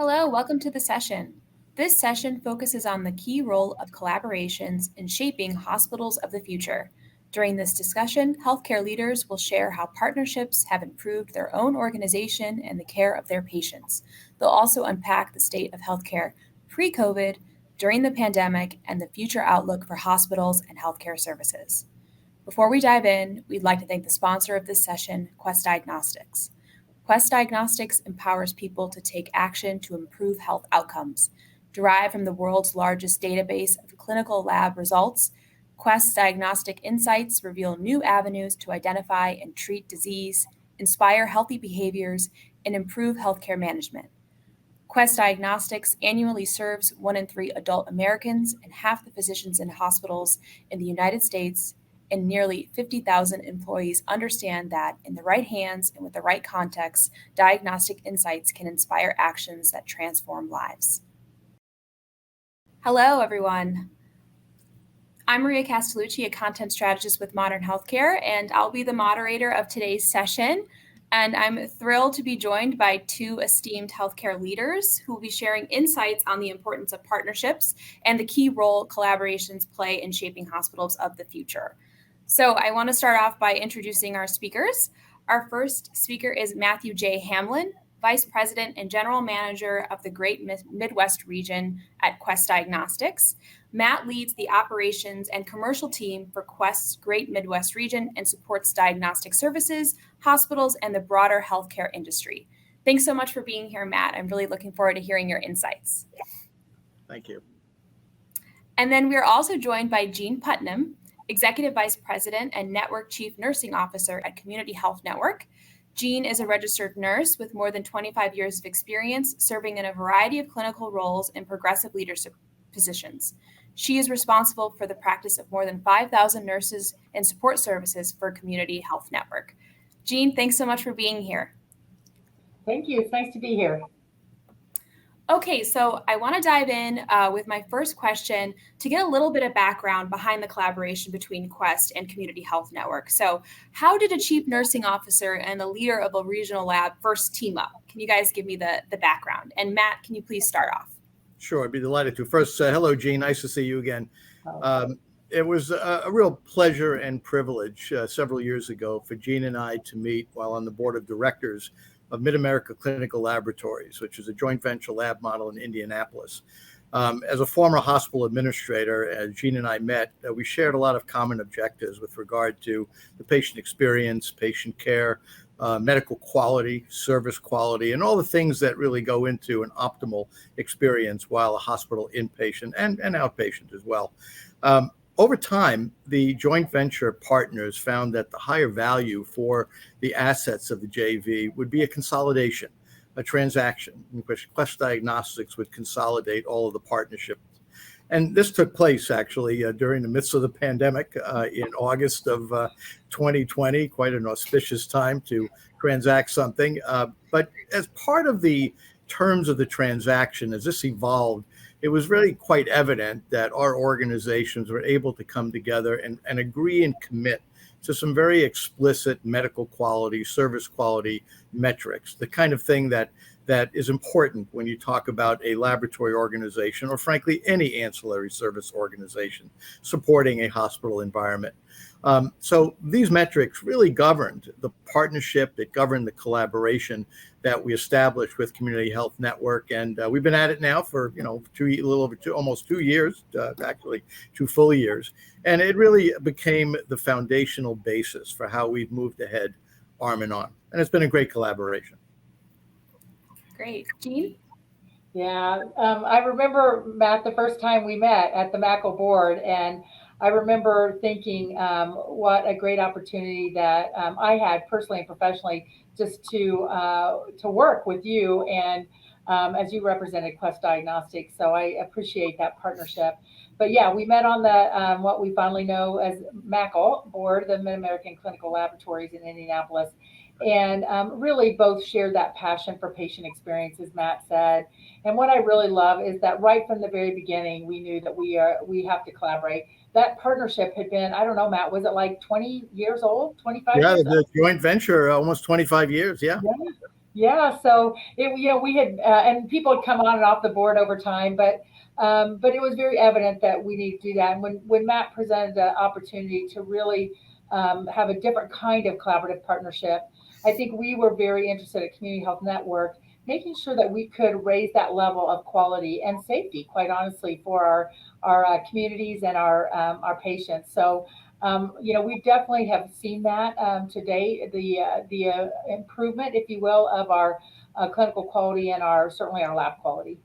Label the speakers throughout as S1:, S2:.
S1: Hello, welcome to the session. This session focuses on the key role of collaborations in shaping hospitals of the future. During this discussion, healthcare leaders will share how partnerships have improved their own organization and the care of their patients. They'll also unpack the state of healthcare pre-COVID, during the pandemic, and the future outlook for hospitals and healthcare services. Before we dive in, we'd like to thank the sponsor of this session, Quest Diagnostics. Quest Diagnostics empowers people to take action to improve health outcomes. Derived from the world's largest database of clinical lab results, Quest Diagnostic Insights reveal new avenues to identify and treat disease, inspire healthy behaviors, and improve healthcare management. Quest Diagnostics annually serves 1 in 3 adult Americans and half the physicians in hospitals in the United States, and nearly 50,000 employees understand that in the right hands and with the right context, diagnostic insights can inspire actions that transform lives. Hello, everyone. I'm Maria Castellucci, a content strategist with Modern Healthcare, and I'll be the moderator of today's session. And I'm thrilled to be joined by two esteemed healthcare leaders who will be sharing insights on the importance of partnerships and the key role collaborations play in shaping hospitals of the future. So I want to start off by introducing our speakers. Our first speaker is Matthew J. Hamlin, Vice President and General Manager of the Great Midwest region at Quest Diagnostics. Matt leads the operations and commercial team for Quest's Great Midwest region and supports diagnostic services, hospitals, and the broader healthcare industry. Thanks so much for being here, Matt. I'm really looking forward to hearing your insights.
S2: Thank you.
S1: And then we're also joined by Jean Putnam, Executive Vice President and Network Chief Nursing Officer at Community Health Network. Jean is a registered nurse with more than 25 years of experience serving in a variety of clinical roles in progressive leadership positions. She is responsible for the practice of more than 5,000 nurses and support services for Community Health Network. Jean, thanks so much for being here.
S3: Thank you. It's nice to be here.
S1: Okay, so I want to dive in with my first question to get a little bit of background behind the collaboration between Quest and Community Health Network. So how did a chief nursing officer and a leader of a regional lab first team up? Can you guys give me the background? And Matt, can you please start off?
S2: Sure, I'd be delighted to. First, hello, Jean. Nice to see you again. It was a real pleasure and privilege several years ago for Jean and I to meet while on the board of directors of Mid-America Clinical Laboratories, which is a joint venture lab model in Indianapolis. As a former hospital administrator, as Jean and I met, we shared a lot of common objectives with regard to the patient experience, patient care, medical quality, service quality, and all the things that really go into an optimal experience while a hospital inpatient and outpatient as well. Over time, the joint venture partners found that the higher value for the assets of the JV would be a consolidation, a transaction in which Quest Diagnostics would consolidate all of the partnerships. And this took place actually during the midst of the pandemic in August of 2020, quite an auspicious time to transact something. But as part of the terms of the transaction, as this evolved, it was really quite evident that our organizations were able to come together and agree and commit to some very explicit medical quality, service quality metrics, the kind of thing that is important when you talk about a laboratory organization or frankly, any ancillary service organization supporting a hospital environment. So these metrics really governed the partnership, that governed the collaboration that we established with Community Health Network. And we've been at it now for, almost 2 years, actually 2 full years. And it really became the foundational basis for how we've moved ahead arm in arm. And it's been a great collaboration.
S1: Great. Jean?
S3: Yeah, I remember, Matt, the first time we met at the MACL board, and I remember thinking what a great opportunity that I had personally and professionally just to work with you and as you represented Quest Diagnostics. So I appreciate that partnership. But yeah, we met on the what we fondly know as MACL board, the Mid-American Clinical Laboratories in Indianapolis. And really both shared that passion for patient experience, as Matt said. And what I really love is that right from the very beginning, we knew that we have to collaborate. That partnership had been, I don't know, Matt, was it like 20 years old, 25 years old?
S2: Yeah, the joint venture, almost 25 years, yeah.
S3: Yeah, so we had and people had come on and off the board over time, but it was very evident that we need to do that. And when Matt presented the opportunity to really have a different kind of collaborative partnership, I think we were very interested at Community Health Network, making sure that we could raise that level of quality and safety, quite honestly, for our communities and our patients. So we definitely have seen that today, the improvement, if you will, of our clinical quality and certainly our lab quality.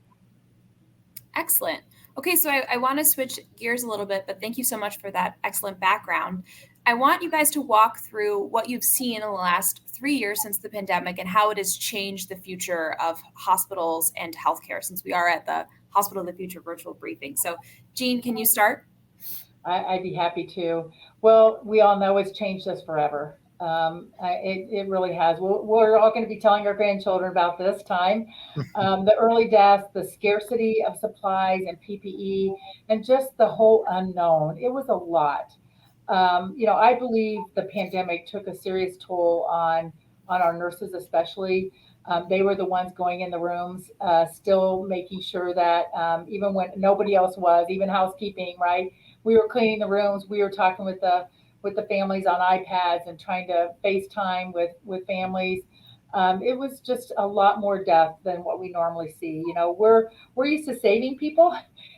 S1: Excellent. Okay, so I want to switch gears a little bit, but thank you so much for that excellent background. I want you guys to walk through what you've seen in the last 3 years since the pandemic and how it has changed the future of hospitals and healthcare, since we are at the Hospital of the Future virtual briefing. So, Jean, can you start?
S3: I'd be happy to. Well, we all know it's changed us forever. It really has. We're all going to be telling our grandchildren about this time. The early deaths, the scarcity of supplies and PPE, and just the whole unknown. It was a lot. I believe the pandemic took a serious toll on our nurses, especially. They were the ones going in the rooms, still making sure that even when nobody else was, even housekeeping, right? We were cleaning the rooms. We were talking with the families on iPads and trying to FaceTime with families. It was just a lot more death than what we normally see. We're used to saving people,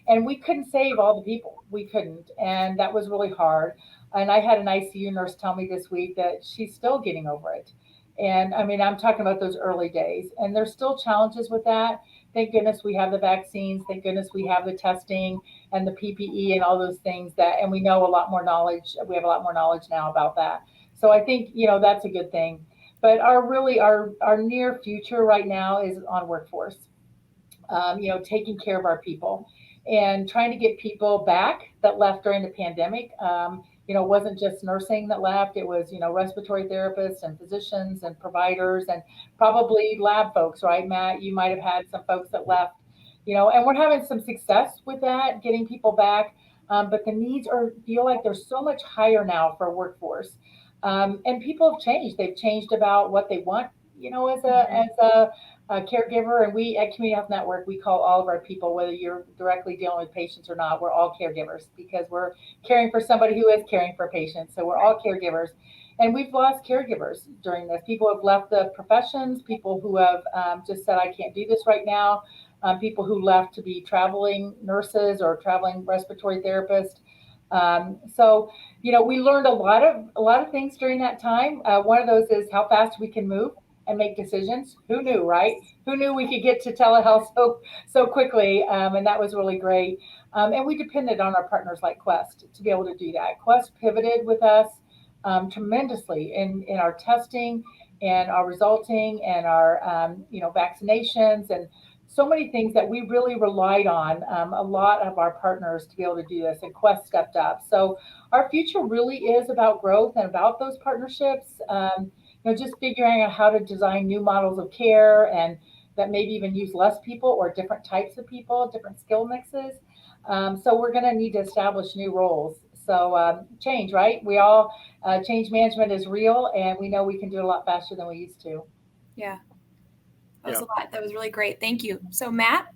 S3: and we couldn't save all the people. We couldn't, and that was really hard. And I had an ICU nurse tell me this week that she's still getting over it. And I mean, I'm talking about those early days, and there's still challenges with that. Thank goodness we have the vaccines. Thank goodness we have the testing and the PPE and all those things and we know a lot more knowledge. We have a lot more knowledge now about that. So I think, that's a good thing. But our near future right now is on workforce, taking care of our people and trying to get people back that left during the pandemic. It wasn't just nursing that left. It was, respiratory therapists and physicians and providers and probably lab folks, right, Matt? You might have had some folks that left, and we're having some success with that, getting people back. But the needs feel like they're so much higher now for workforce. And people have changed. They've changed about what they want, as a caregiver. And we at Community Health Network, we call all of our people, whether you're directly dealing with patients or not, we're all caregivers because we're caring for somebody who is caring for patients. So we're all caregivers. And we've lost caregivers during this. People have left the professions, people who have just said, I can't do this right now, people who left to be traveling nurses or traveling respiratory therapists. We learned a lot of things during that time. One of those is how fast we can move and make decisions. Who knew, right? Who knew we could get to telehealth so quickly? And that was really great. And we depended on our partners like Quest to be able to do that. Quest pivoted with us tremendously in our testing and our resulting and our vaccinations and so many things that we really relied on, a lot of our partners to be able to do this, and Quest stepped up. So our future really is about growth and about those partnerships, just figuring out how to design new models of care and that maybe even use less people or different types of people, different skill mixes. So we're going to need to establish new roles. So change, right? We all, change management is real, and we know we can do it a lot faster than we used to.
S1: Yeah. That was a lot. That was really great. Thank you. So, Matt?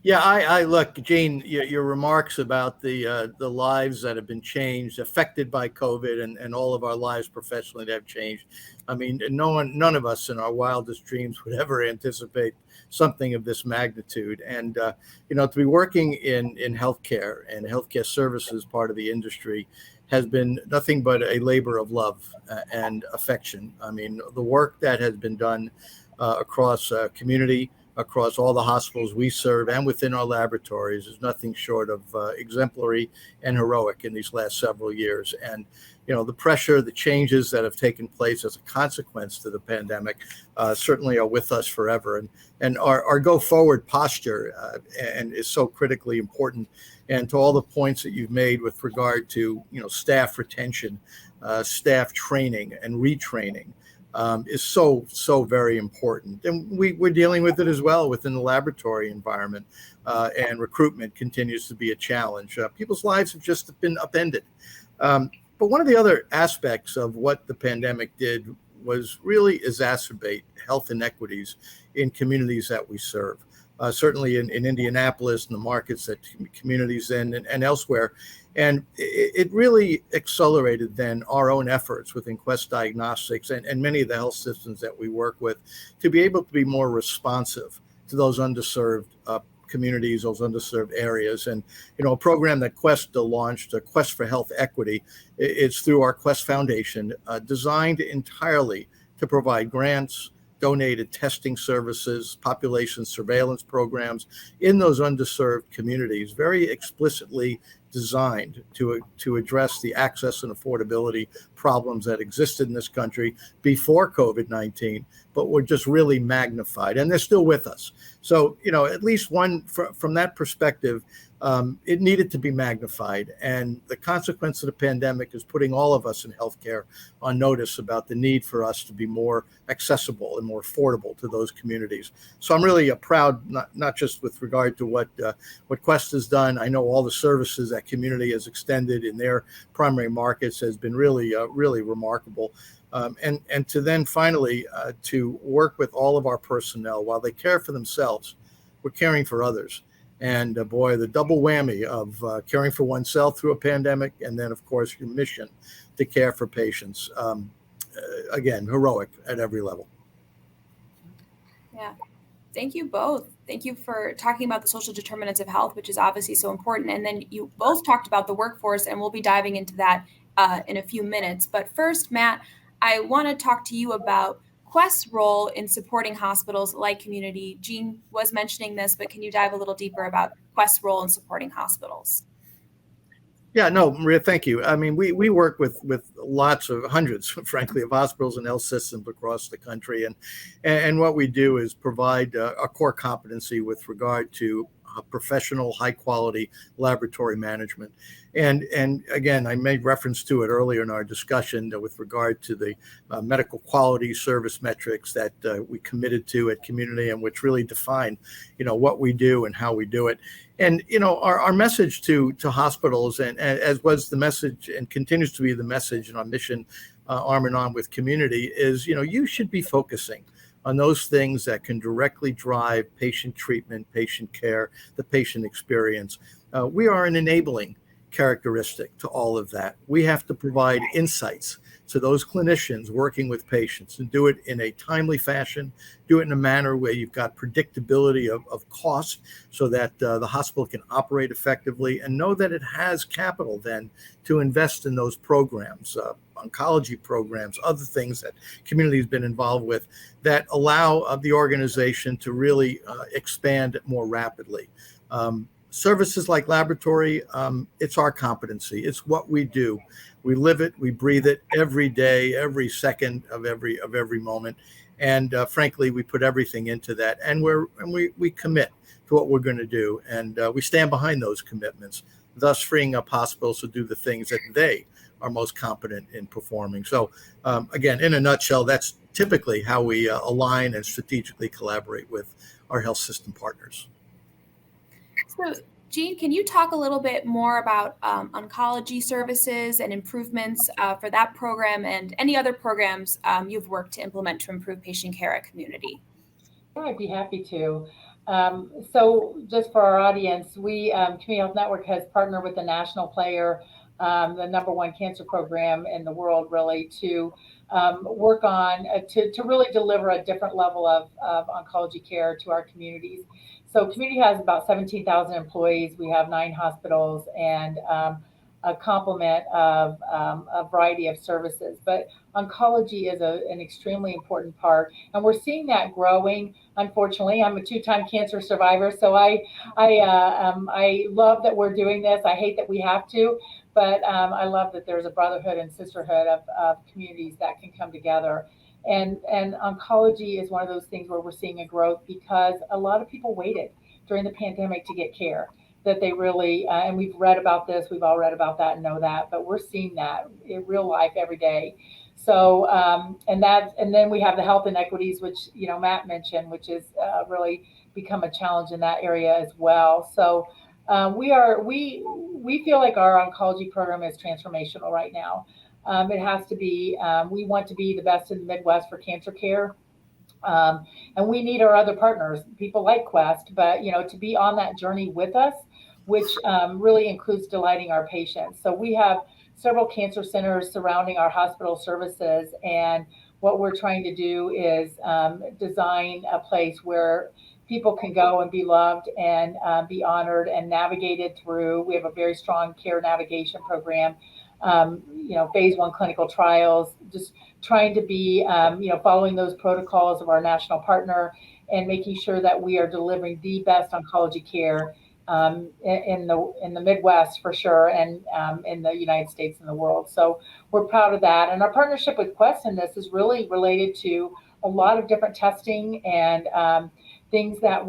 S2: Yeah, I look, Jean, your remarks about the lives that have been changed, affected by COVID, and all of our lives professionally that have changed. I mean, none of us in our wildest dreams would ever anticipate something of this magnitude. And to be working in healthcare and healthcare services part of the industry has been nothing but a labor of love and affection. I mean, the work that has been done across community, across all the hospitals we serve and within our laboratories is nothing short of exemplary and heroic in these last several years. And, the pressure, the changes that have taken place as a consequence to the pandemic certainly are with us forever. And our go forward posture and is so critically important. And to all the points that you've made with regard to, staff retention, staff training and retraining, is so very important. And we're dealing with it as well within the laboratory environment, and recruitment continues to be a challenge. People's lives have just been upended. But one of the other aspects of what the pandemic did was really exacerbate health inequities in communities that we serve. Certainly in Indianapolis and the markets that communities in and elsewhere. And it really accelerated then our own efforts within Quest Diagnostics and many of the health systems that we work with to be able to be more responsive to those underserved communities, those underserved areas. And, a program that Quest launched, Quest for Health Equity, it's through our Quest Foundation, designed entirely to provide grants, donated testing services, population surveillance programs in those underserved communities, very explicitly designed to address the access and affordability problems that existed in this country before COVID-19, but were just really magnified, and they're still with us. So, at least one from that perspective, it needed to be magnified. And the consequence of the pandemic is putting all of us in healthcare on notice about the need for us to be more accessible and more affordable to those communities. So I'm really proud, not just with regard to what Quest has done. I know all the services that community has extended in their primary markets has been really, really remarkable. And to then finally to work with all of our personnel while they care for themselves, we're caring for others. And boy, the double whammy of caring for oneself through a pandemic, and then of course your mission to care for patients. Again, heroic at every level.
S1: Yeah. Thank you both. Thank you for talking about the social determinants of health, which is obviously so important. And then you both talked about the workforce, and we'll be diving into that in a few minutes. But first, Matt, I want to talk to you about Quest's role in supporting hospitals like Community. Jean was mentioning this, but can you dive a little deeper about Quest's role in supporting hospitals?
S2: Yeah, no, Maria, thank you. I mean, we work with lots of hundreds, frankly, of hospitals and health systems across the country. And what we do is provide a core competency with regard to professional, high quality laboratory management. And again, I made reference to it earlier in our discussion with regard to the medical quality service metrics that we committed to at Community, and which really define, what we do and how we do it. And, our message to hospitals, and as was the message and continues to be the message in our mission, arm in arm with Community, is, you should be focusing on those things that can directly drive patient treatment, patient care, the patient experience. We are an enabling characteristic to all of that. We have to provide insights to those clinicians working with patients and do it in a timely fashion, do it in a manner where you've got predictability of cost so that the hospital can operate effectively and know that it has capital then to invest in those programs, oncology programs, other things that Community has been involved with that allow the organization to really expand more rapidly. Services like laboratory, it's our competency. It's what we do. We live it, we breathe it every day, every second of every moment. And frankly, we put everything into that, and we commit to what we're going to do, and we stand behind those commitments, thus freeing up hospitals to do the things that they are most competent in performing. So again, in a nutshell, that's typically how we align and strategically collaborate with our health system partners.
S1: So, Jean, can you talk a little bit more about oncology services and improvements for that program and any other programs you've worked to implement to improve patient care at Community?
S3: Sure, I'd be happy to. So just for our audience, Community Health Network has partnered with a national player, the #1 cancer program in the world, really, to work on, to really deliver a different level of oncology care to our communities. So Community has about 17,000 employees. We have 9 hospitals and a complement of a variety of services. But oncology is an extremely important part, and we're seeing that growing. Unfortunately, I'm a 2-time cancer survivor, so I love that we're doing this. I hate that we have to, but I love that there's a brotherhood and sisterhood of communities that can come together. And oncology is one of those things where we're seeing a growth because a lot of people waited during the pandemic to get care that they really, and we've read about this, we've all read about that and know that, but we're seeing that in real life every day. So, and then we have the health inequities, which, Matt mentioned, which is really become a challenge in that area as well. So we feel like our oncology program is transformational right now. It has to be, we want to be the best in the Midwest for cancer care. And we need our other partners, people like Quest, but to be on that journey with us, which really includes delighting our patients. So we have several cancer centers surrounding our hospital services, and what we're trying to do is design a place where people can go and be loved and be honored and navigated through. We have a very strong care navigation program, phase 1 clinical trials, just trying to be, following those protocols of our national partner and making sure that we are delivering the best oncology care in the Midwest for sure, and in the United States and the world. So we're proud of that. And our partnership with Quest in this is really related to a lot of different testing and things that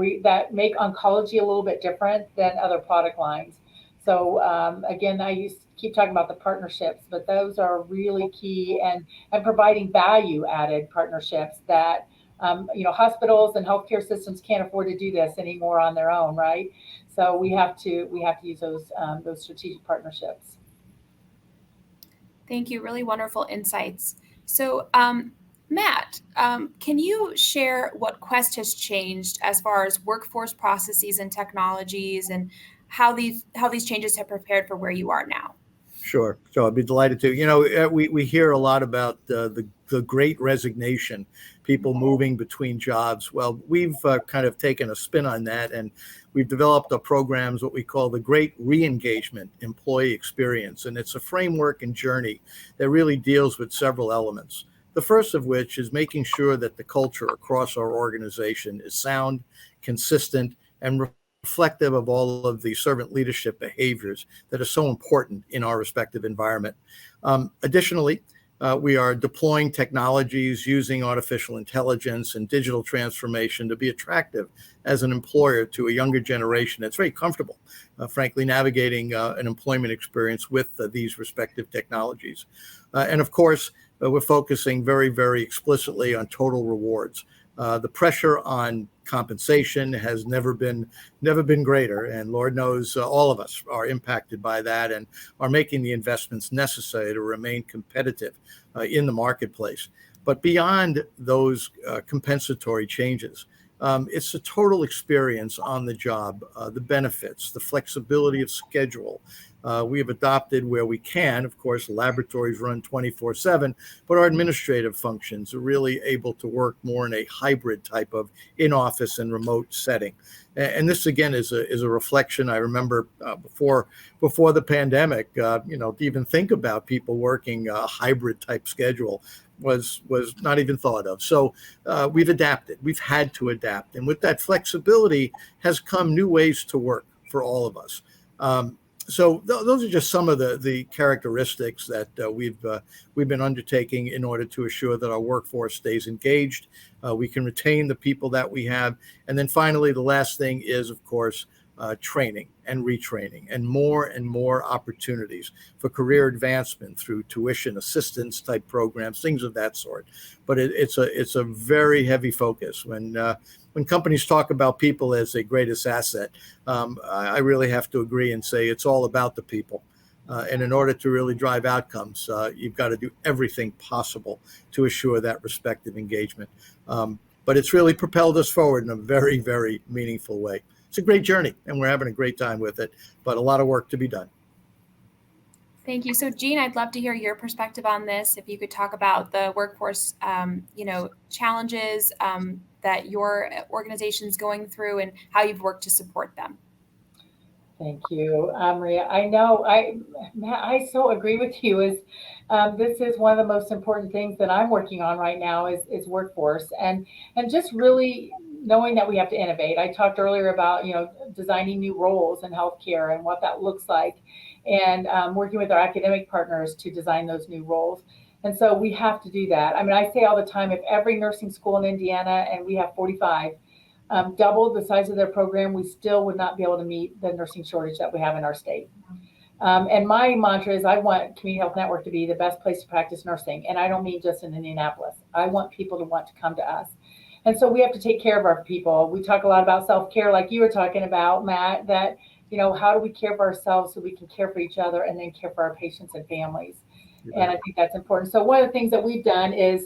S3: make oncology a little bit different than other product lines. So again, I keep talking about the partnerships, but those are really key, and providing value added partnerships that hospitals and healthcare systems can't afford to do this anymore on their own, right? So we have to use those strategic partnerships.
S1: Thank you. Really wonderful insights. So, Matt, can you share what Quest has changed as far as workforce processes and technologies, and how these changes have prepared for where you are now?
S2: Sure. So I'd be delighted to. We hear a lot about the great resignation, people moving between jobs. Well, we've kind of taken a spin on that, and we've developed programs, what we call the Great Re-engagement Employee Experience. And it's a framework and journey that really deals with several elements. The first of which is making sure that the culture across our organization is sound, consistent, and reflective of all of the servant leadership behaviors that are so important in our respective environment. Additionally, we are deploying technologies using artificial intelligence and digital transformation to be attractive as an employer to a younger generation that's very comfortable, frankly, navigating an employment experience with these respective technologies. And of course, we're focusing very, very explicitly on total rewards. The pressure on compensation has never been greater, and Lord knows all of us are impacted by that and are making the investments necessary to remain competitive in the marketplace. But beyond those compensatory changes, it's the total experience on the job, the benefits, the flexibility of schedule. We have adopted, where we can, of course, laboratories run 24/7, but our administrative functions are really able to work more in a hybrid type of in-office and remote setting. And this again is a reflection. I remember before the pandemic, to even think about people working a hybrid type schedule was not even thought of. So we've adapted. We've had to adapt, and with that flexibility has come new ways to work for all of us. So those are just some of the characteristics that we've been undertaking in order to assure that our workforce stays engaged. We can retain the people that we have. And then finally, the last thing is, of course, training and retraining, and more opportunities for career advancement through tuition assistance type programs, things of that sort. But it's a very heavy focus when companies talk about people as their greatest asset. I really have to agree and say it's all about the people. And in order to really drive outcomes, you've got to do everything possible to assure that respective engagement. But it's really propelled us forward in a very, very meaningful way. It's a great journey, and we're having a great time with it, but a lot of work to be done.
S1: Thank you. So, Jean, I'd love to hear your perspective on this. If you could talk about the workforce, challenges that your organization is going through and how you've worked to support them.
S3: Thank you, Maria. I know I so agree with you. This is one of the most important things that I'm working on right now is workforce, and just really knowing that we have to innovate. I talked earlier about designing new roles in healthcare and what that looks like, and working with our academic partners to design those new roles. And so we have to do that. I mean, I say all the time, if every nursing school in Indiana, and we have 45, doubled the size of their program, we still would not be able to meet the nursing shortage that we have in our state. And my mantra is I want Community Health Network to be the best place to practice nursing. And I don't mean just in Indianapolis. I want people to want to come to us. And so we have to take care of our people. We talk a lot about self-care, like you were talking about, Matt, that, how do we care for ourselves so we can care for each other and then care for our patients and families? And I think that's important. So one of the things that we've done is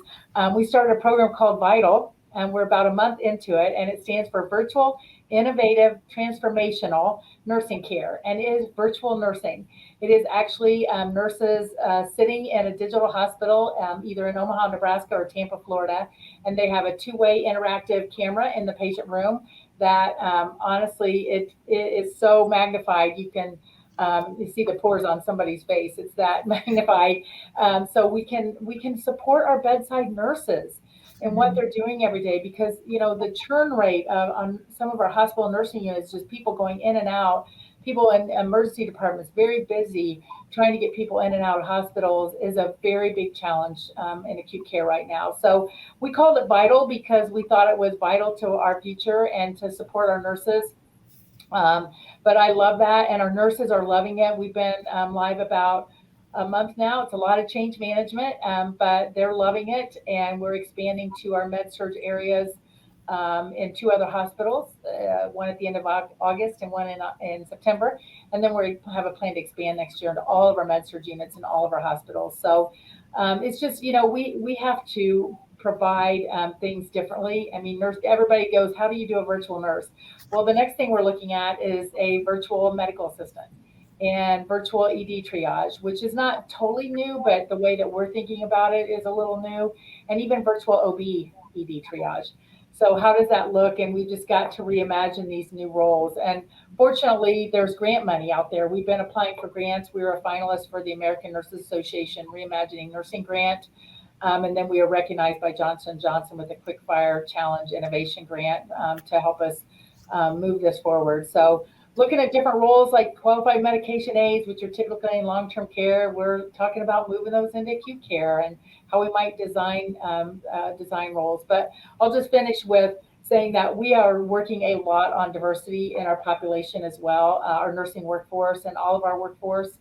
S3: we started a program called Vital, and we're about a month into it, and it stands for Virtual Innovative Transformational Nursing Care, and it is virtual nursing. It is actually nurses sitting in a digital hospital, either in Omaha, Nebraska, or Tampa, Florida, and they have a two-way interactive camera in the patient room that honestly, it is so magnified. You see the pores on somebody's face. It's that magnified. So we can support our bedside nurses and what they're doing every day, because the churn rate on some of our hospital nursing units, just people going in and out, people in emergency departments, very busy trying to get people in and out of hospitals, is a very big challenge in acute care right now. So we called it Vital because we thought it was vital to our future and to support our nurses. But I love that, and our nurses are loving it. We've been live about a month now. It's a lot of change management, but they're loving it, and we're expanding to our med-surg areas in two other hospitals, one at the end of August and one in September. And then we have a plan to expand next year into all of our med-surg units in all of our hospitals. So it's just, we have to provide things differently. I mean, everybody goes, how do you do a virtual nurse? Well, the next thing we're looking at is a virtual medical assistant and virtual ED triage, which is not totally new, but the way that we're thinking about it is a little new, and even virtual OB ED triage. So how does that look? And we just got to reimagine these new roles. And fortunately, there's grant money out there. We've been applying for grants. We were a finalist for the American Nurses Association Reimagining Nursing Grant. And then we were recognized by Johnson & Johnson with a Quick Fire Challenge Innovation Grant to help us move this forward. So looking at different roles like qualified medication aides, which are typically in long-term care, we're talking about moving those into acute care and how we might design roles. But I'll just finish with saying that we are working a lot on diversity in our population as well, our nursing workforce and all of our workforce.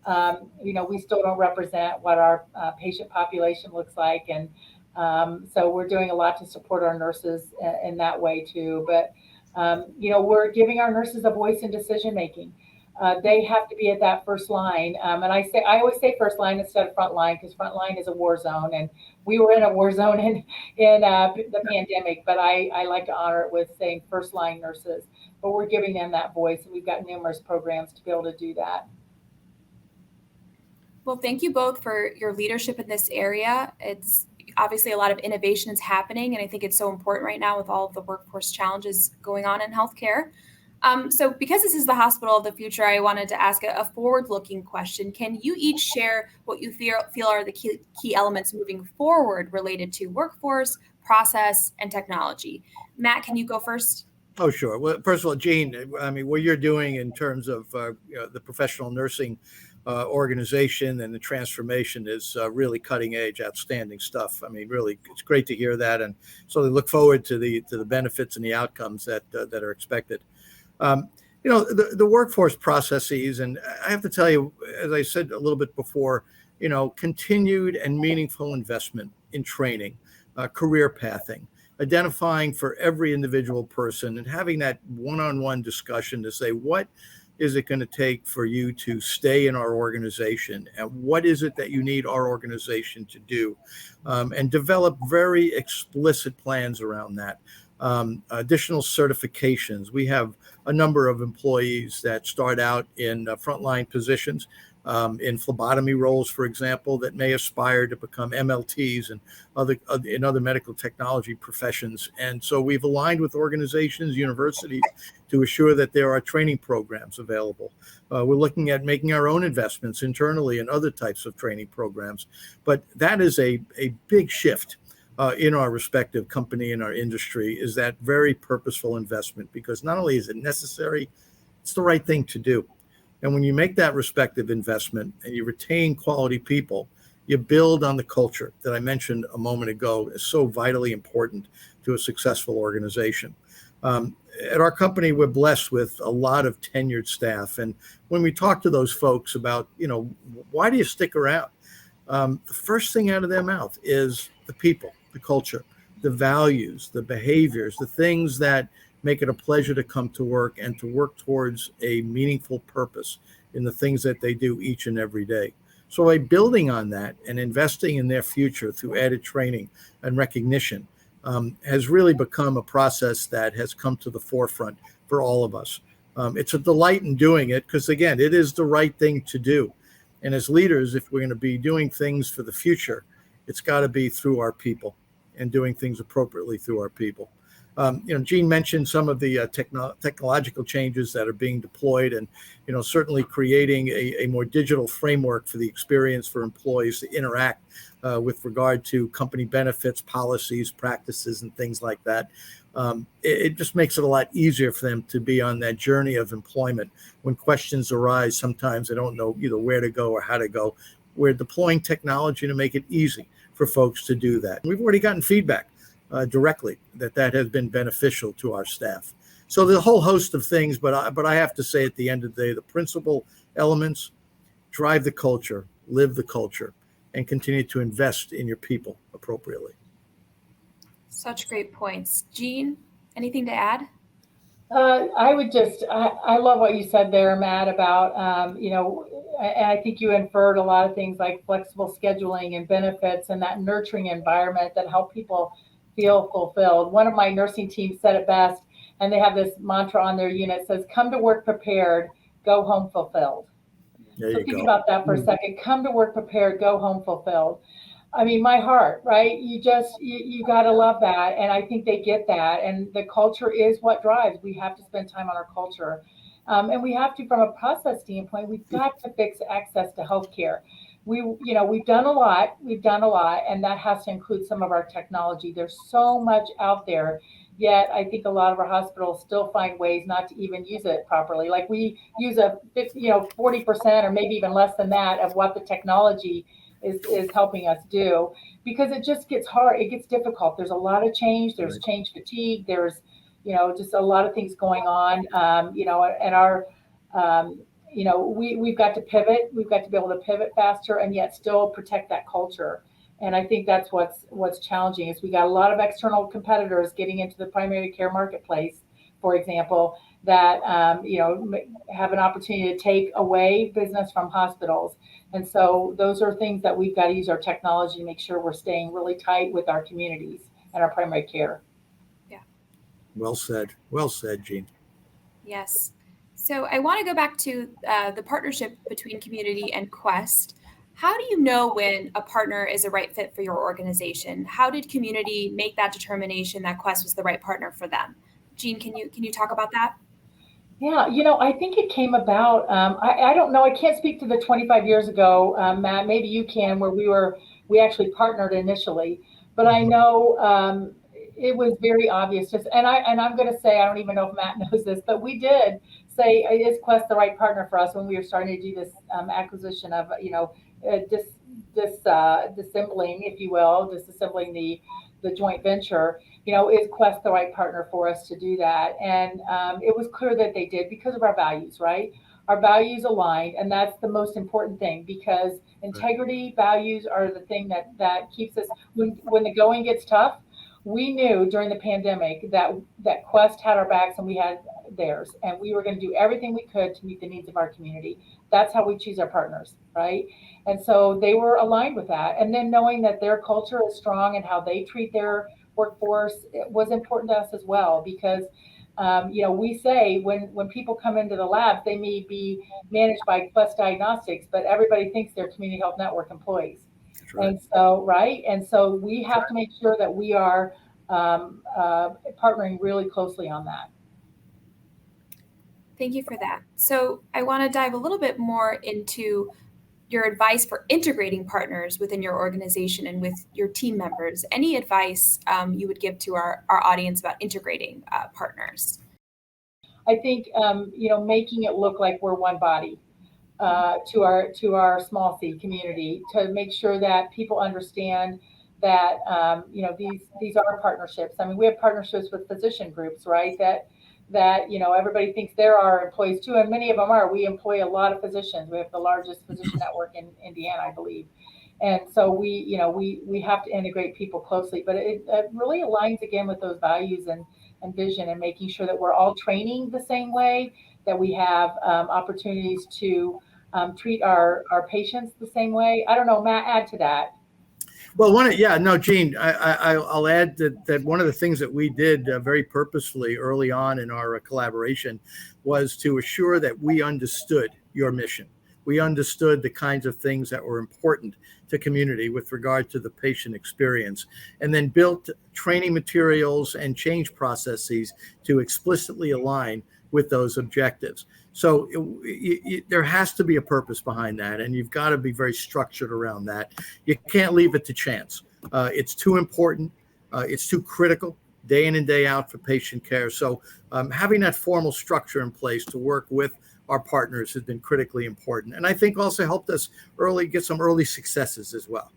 S3: We still don't represent what our patient population looks like. And so we're doing a lot to support our nurses in that way too. But, we're giving our nurses a voice in decision making. They have to be at that first line. And I always say first line instead of front line, because front line is a war zone. And we were in a war zone in the pandemic, but I like to honor it with saying first line nurses. But we're giving them that voice. And we've got numerous programs to be able to do that.
S1: Well, thank you both for your leadership in this area. It's obviously a lot of innovation is happening, and I think it's so important right now with all of the workforce challenges going on in healthcare. So because this is the hospital of the future, I wanted to ask a forward-looking question. Can you each share what you feel are the key elements moving forward related to workforce, process, and technology? Matt, can you go first?
S2: Oh, sure. Well, first of all, Jean, I mean, what you're doing in terms of the professional nursing organization and the transformation is really cutting edge, outstanding stuff. I mean, really, it's great to hear that, and so we look forward to the benefits and the outcomes that are expected. The workforce processes, and I have to tell you, as I said a little bit before, continued and meaningful investment in training, career pathing, identifying for every individual person, and having that one-on-one discussion to say, what is it going to take for you to stay in our organization, and what is it that you need our organization to do, and develop very explicit plans around that. Additional certifications. We have a number of employees that start out in frontline positions, in phlebotomy roles, for example, that may aspire to become MLTs and other medical technology professions. And so we've aligned with organizations, universities, to assure that there are training programs available. We're looking at making our own investments internally in other types of training programs. But that is a big shift in our respective company, in our industry, is that very purposeful investment, because not only is it necessary, it's the right thing to do. And when you make that respective investment and you retain quality people, you build on the culture that I mentioned a moment ago is so vitally important to a successful organization. At our company, we're blessed with a lot of tenured staff. And when we talk to those folks about, why do you stick around? The first thing out of their mouth is the people, the culture, the values, the behaviors, the things that make it a pleasure to come to work and to work towards a meaningful purpose in the things that they do each and every day. So by building on that and investing in their future through added training and recognition has really become a process that has come to the forefront for all of us. It's a delight in doing it because, again, it is the right thing to do. And as leaders, if we're going to be doing things for the future, it's got to be through our people and doing things appropriately through our people. Gene mentioned some of the technological changes that are being deployed, and certainly creating a more digital framework for the experience for employees to interact with regard to company benefits, policies, practices, and things like that. It just makes it a lot easier for them to be on that journey of employment. When questions arise, sometimes they don't know either where to go or how to go. We're deploying technology to make it easy for folks to do that. We've already gotten feedback directly that has been beneficial to our staff. So there's a whole host of things, but I have to say at the end of the day, the principal elements: drive the culture, live the culture, and continue to invest in your people appropriately.
S1: Such great points. Jean, anything to add?
S3: I love what you said there, Matt, about, and I think you inferred a lot of things like flexible scheduling and benefits and that nurturing environment that help people feel fulfilled. One of my nursing teams said it best, and they have this mantra on their unit: says, "Come to work prepared, go home fulfilled."
S2: There
S3: So
S2: you
S3: think
S2: go.
S3: about that for a second. Come to work prepared, go home fulfilled. I mean, my heart, right? You got to love that. And I think they get that. And the culture is what drives. We have to spend time on our culture. And we have to, from a process standpoint, we've got to fix access to healthcare. We've done a lot. We've done a lot. And that has to include some of our technology. There's so much out there. Yet I think a lot of our hospitals still find ways not to even use it properly. Like we use 40% or maybe even less than that of what the technology is helping us do, because it just gets hard. It gets difficult. There's a lot of change. There's
S2: Right.
S3: change fatigue. There's, just a lot of things going on. And our, we've got to pivot. We've got to be able to pivot faster and yet still protect that culture. And I think that's what's challenging is we got a lot of external competitors getting into the primary care marketplace, for example, that have an opportunity to take away business from hospitals. And so those are things that we've got to use our technology to make sure we're staying really tight with our communities and our primary care.
S1: Yeah.
S2: Well said. Well said, Jean.
S1: Yes. So I want to go back to the partnership between community and Quest. How do you know when a partner is a right fit for your organization? How did community make that determination that Quest was the right partner for them? Jean, can you talk about that?
S3: Yeah, I think it came about. I don't know. I can't speak to the 25 years ago, Matt. Maybe you can, where we actually partnered initially. But I know it was very obvious. I'm going to say, I don't even know if Matt knows this, but we did say, is Quest the right partner for us when we were starting to do this acquisition of disassembling, if you will, disassembling the joint venture. Is Quest the right partner for us to do that? And it was clear that they did because of our values, right? Our values aligned, and that's the most important thing, because integrity, values are the thing that keeps us when the going gets tough. We knew during the pandemic that Quest had our backs and we had theirs, and we were going to do everything we could to meet the needs of our community. That's how we choose our partners, right? And so they were aligned with that. And then knowing that their culture is strong and how they treat their workforce, it was important to us as well, because we say when people come into the labs, they may be managed by Quest Diagnostics, but everybody thinks they're Community Health Network employees.
S2: Right.
S3: And so, right. And so we have to make sure that we are partnering really closely on that.
S1: Thank you for that. So I want to dive a little bit more into your advice for integrating partners within your organization and with your team members. Any advice you would give to our audience about integrating partners?
S3: I think, making it look like we're one body to our small C community, to make sure that people understand that, these are partnerships. I mean, we have partnerships with physician groups, right? That everybody thinks they're our employees too, and many of them are. We employ a lot of physicians. We have the largest physician network in Indiana, I believe, and so we have to integrate people closely. But it really aligns again with those values and vision, and making sure that we're all training the same way, that we have opportunities to treat our patients the same way. I don't know, Matt, add to that.
S2: Well, Gene, I'll add that one of the things that we did very purposefully early on in our collaboration was to assure that we understood your mission. We understood the kinds of things that were important to community with regard to the patient experience, and then built training materials and change processes to explicitly align with those objectives. So there has to be a purpose behind that, and you've got to be very structured around that. You can't leave it to chance. It's too important. It's too critical day in and day out for patient care. So having that formal structure in place to work with our partners has been critically important, and I think also helped us get some early successes as well.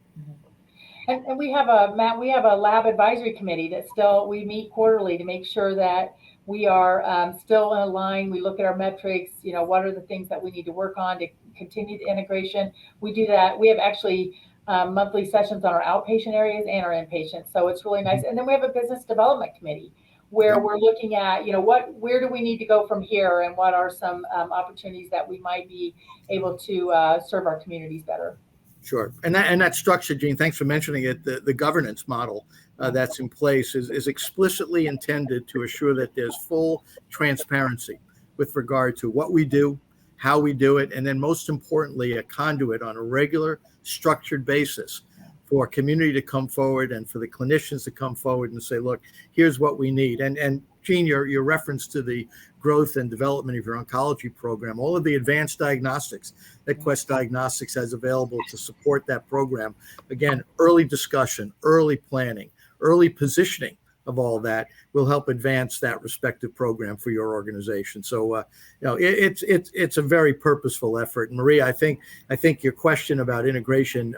S3: And we have a lab advisory committee that we meet quarterly to make sure that we are still in line. We look at our metrics, what are the things that we need to work on to continue the integration. We do that. We have actually monthly sessions on our outpatient areas and our inpatient. So it's really nice. And then we have a business development committee where we're looking at, where do we need to go from here, and what are some opportunities that we might be able to serve our communities better.
S2: Sure. And that structure, Gene, thanks for mentioning it. The governance model that's in place is explicitly intended to assure that there's full transparency with regard to what we do, how we do it, and then most importantly, a conduit on a regular, structured basis for community to come forward and for the clinicians to come forward and say, look, here's what we need. And Gene, your reference to the growth and development of your oncology program, all of the advanced diagnostics that Quest Diagnostics has available to support that program. Again, early discussion, early planning, early positioning of all that will help advance that respective program for your organization. So, it's a very purposeful effort. And Maria, I think your question about integration,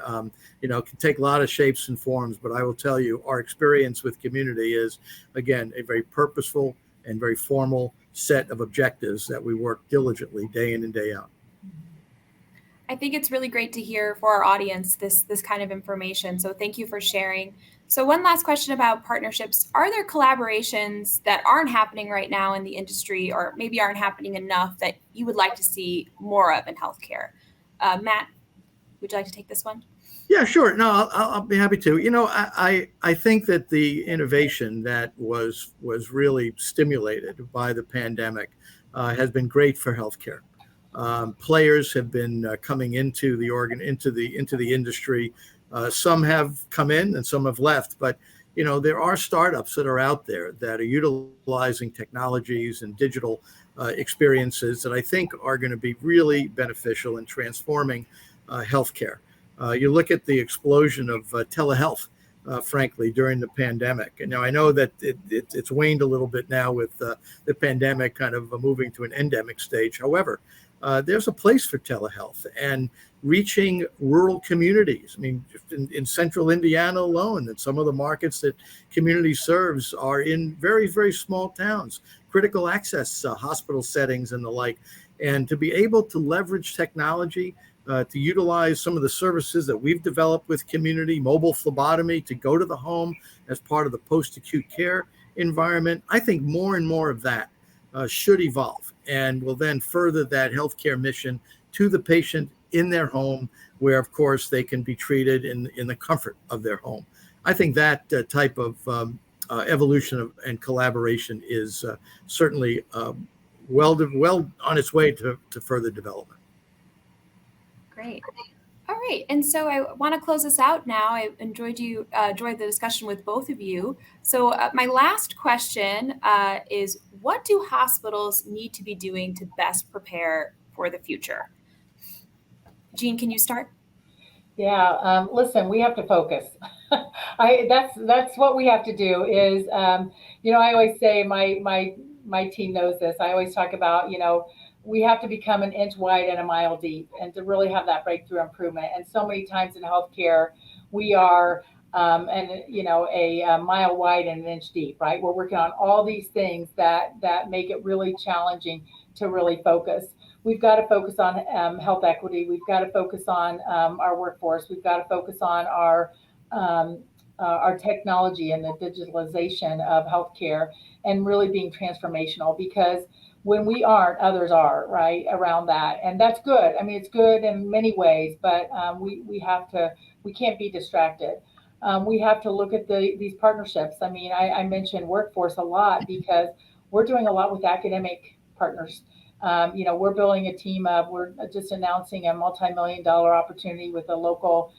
S2: can take a lot of shapes and forms, but I will tell you our experience with community is, again, a very purposeful and very formal set of objectives that we work diligently day in and day out.
S1: I think it's really great to hear for our audience this kind of information. So thank you for sharing. So one last question about partnerships. Are there collaborations that aren't happening right now in the industry, or maybe aren't happening enough, that you would like to see more of in healthcare? Matt, would you like to take this one?
S2: Yeah, sure. No, I'll be happy to. I think that the innovation that was really stimulated by the pandemic has been great for healthcare. Players have been coming into the industry. Some have come in and some have left, but there are startups that are out there that are utilizing technologies and digital experiences that I think are going to be really beneficial in transforming healthcare. You look at the explosion of telehealth, frankly, during the pandemic. And now I know that it's waned a little bit now with the pandemic kind of moving to an endemic stage. However, there's a place for telehealth and reaching rural communities. I mean, in central Indiana alone, and some of the markets that community serves are in very, very small towns, critical access hospital settings and the like. And to be able to leverage technology, to utilize some of the services that we've developed with community, mobile phlebotomy, to go to the home as part of the post-acute care environment, I think more and more of that should evolve and will then further that healthcare mission to the patient in their home, where, of course, they can be treated in the comfort of their home. I think that type of evolution and collaboration is certainly well on its way to further development.
S1: Great. All right. And so I want to close this out now. I enjoyed the discussion with both of you. So my last question is, what do hospitals need to be doing to best prepare for the future? Jean, can you start?
S3: Yeah. Listen, we have to focus. That's what we have to do is, I always say my team knows this. I always talk about, we have to become an inch wide and a mile deep, and to really have that breakthrough improvement. And so many times in healthcare, we are, a mile wide and an inch deep, right? We're working on all these things that make it really challenging to really focus. We've got to focus on health equity. We've got to focus on our workforce. We've got to focus on our technology and the digitalization of healthcare, and really being transformational, because when we aren't, others are, right, around that. And that's good. I mean, it's good in many ways, but we can't be distracted. We have to look at these partnerships. I mean, I mentioned workforce a lot because we're doing a lot with academic partners. We're building a team of, we're just announcing a multi-million-dollar opportunity with a local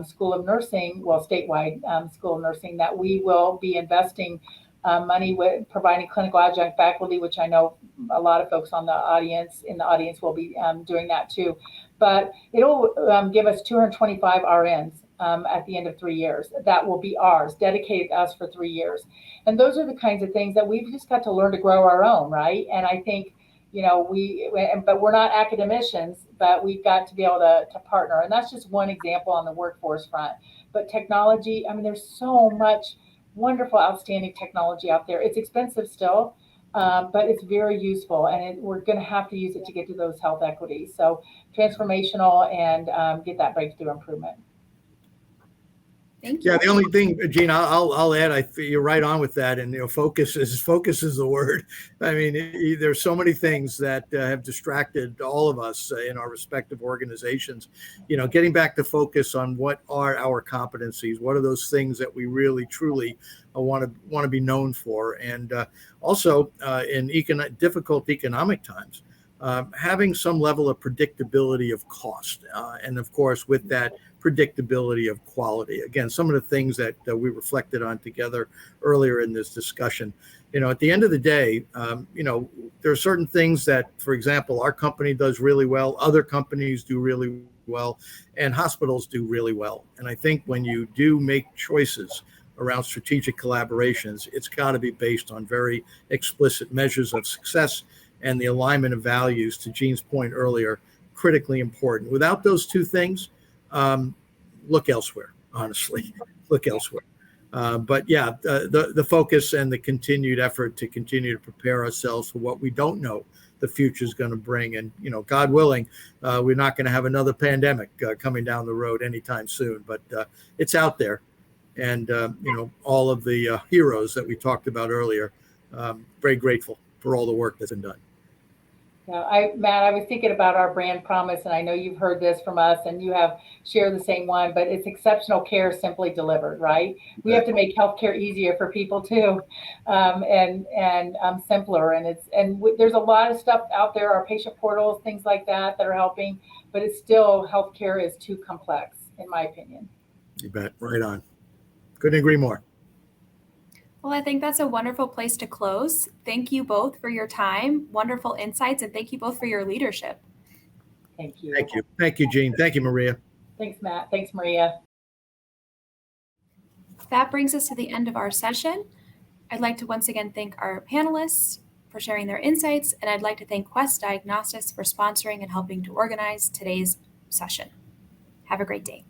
S3: school of nursing, well, statewide school of nursing, that we will be investing money with providing clinical adjunct faculty, which I know a lot of folks in the audience will be doing that too. But it'll give us 225 RNs at the end of 3 years. That will be ours, dedicated to us for 3 years. And those are the kinds of things that we've just got to learn to grow our own, right? And I think, but we're not academicians, but we've got to be able to partner. And that's just one example on the workforce front. But technology, I mean, there's so much wonderful, outstanding technology out there. It's expensive still, but it's very useful, and we're going to have to use it to get to those health equities. So transformational and get that breakthrough improvement.
S1: Thank you.
S2: Yeah, the only thing, Gene, I'll add, you're right on with that. And, focus is the word. I mean, there's so many things that have distracted all of us in our respective organizations. Getting back to focus on what are our competencies, what are those things that we really, truly want to be known for. And also in difficult economic times, having some level of predictability of cost. And of course, with that, predictability of quality. Again, some of the things that we reflected on together earlier in this discussion. At the end of the day, there are certain things that, for example, our company does really well, other companies do really well, and hospitals do really well. And I think when you do make choices around strategic collaborations, it's got to be based on very explicit measures of success, and the alignment of values, to Gene's point earlier, critically important. Without those two things, look elsewhere, honestly, look elsewhere. But yeah, the focus and the continued effort to continue to prepare ourselves for what we don't know the future is going to bring. And, God willing, we're not going to have another pandemic coming down the road anytime soon, but it's out there. And, all of the heroes that we talked about earlier, very grateful for all the work that's been done.
S3: Matt, I was thinking about our brand promise, and I know you've heard this from us and you have shared the same one, but it's exceptional care simply delivered, right? We have to make healthcare easier for people too, and simpler. And there's a lot of stuff out there, our patient portals, things like that are helping, but it's still, healthcare is too complex, in my opinion.
S2: You bet. Right on. Couldn't agree more.
S1: Well, I think that's a wonderful place to close. Thank you both for your time, wonderful insights, and thank you both for your leadership.
S3: Thank you.
S2: Thank you. Thank you, Gene. Thank you, Maria.
S3: Thanks, Matt. Thanks, Maria.
S1: That brings us to the end of our session. I'd like to once again thank our panelists for sharing their insights, and I'd like to thank Quest Diagnostics for sponsoring and helping to organize today's session. Have a great day.